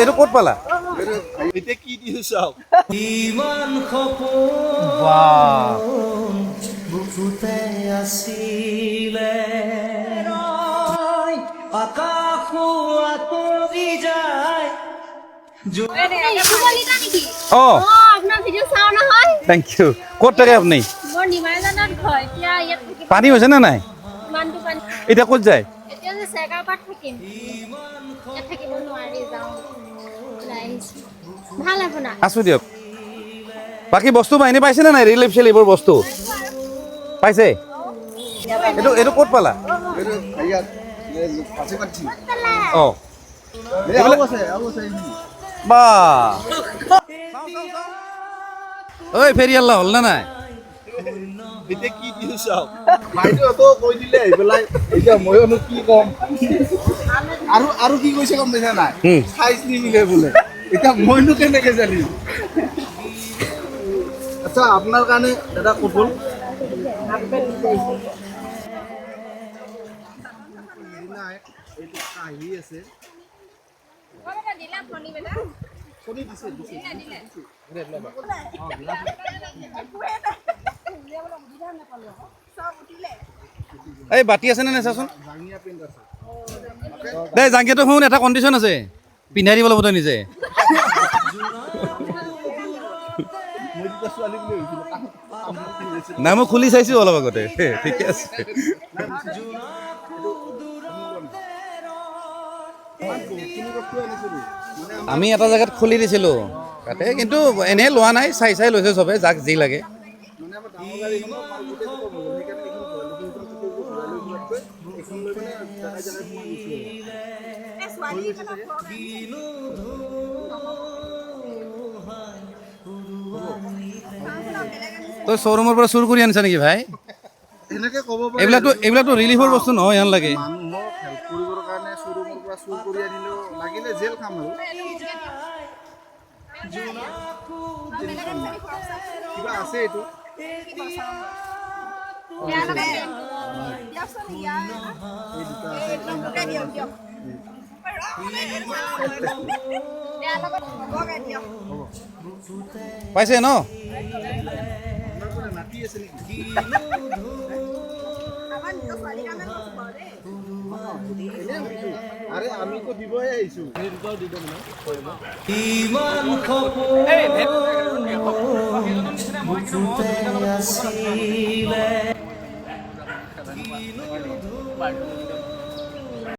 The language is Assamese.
এইটো ক'ত পালা? এতিয়া কি দিছো চাওক। ইমান বাহ, বুকুতে আছিলে আকাশ আঁতৰি যায়। অঁ আপনার ভিডিও চাও না হয় থেংক ইউ। ক'ত থাকে আপুনি? মোর নিমাইজানত ঘর এতিয়া ইয়াত থাকি পানী হৈছে নে নাই? মানটো পানী এতিয়া ক'ত যায়? এতিয়া যে চেগাৰ পাত থাকিম ইয়াত থাকিব নোৱাৰি যাওঁ ওলাই আহিছো ভাল আপোনাৰ আছোঁ দিয়ক। বাকী বস্তু বাহিনী পাইছেনে নাই? ৰিলিফ চিলিফৰ বস্তু পাইছে? এইটো ক'ত পালা? অঁ বা ঐ ফেৰিয়াল্লা হ'ল নে নাই? এতিয়া কি দিছো চাওক। বাইদেউহঁতেও কৈ দিলে আহি পেলাই এতিয়া মইনো কি ক'ম। আৰু কি কৈছে গম পাইছা নাই? চাইজ নিমিলে বোলে। এতিয়া মইনো কেনেকে জানিম? আচ্ছা আপোনাৰ কাৰণে দাদা ক'ত গ'ল? এইটো কাহি আছে। এই বাতি আছেনে নাই চাচোন। দেই জাংগীয়াটো শুন, এটা কণ্ডিশ্যন আছে, পিন্ধাই দিব লাগিব তই নিজে। নাই মই খুলি চাইছোঁ অলপ আগতে, ঠিকে আছে। আমি এটা জেগাত খুলি দিছিলোঁ তাতে, কিন্তু এনেই লোৱা নাই, চাই চাই লৈছে চবে যাক যি লাগে। তই শ্ব'ৰুমৰ পৰা চুৰ কৰি আনিছা নেকি ভাই? এনেকে ক'ব পাৰে। এইবিলাকতো ৰিলিফৰ বস্তু নহয় হেন লাগে। মানুহক হেল্প কৰিবৰ কাৰণে শ্ব'ৰুমৰ পৰা চুৰ কৰি আনিলেও লাগিলে জেল খাম আৰু। কিবা আছে এইটো। পাইছে ন? নাতি আছে নেকি? আৰে আমিতো দিবহে আহিছো। ইমান বুকুতে আছিলে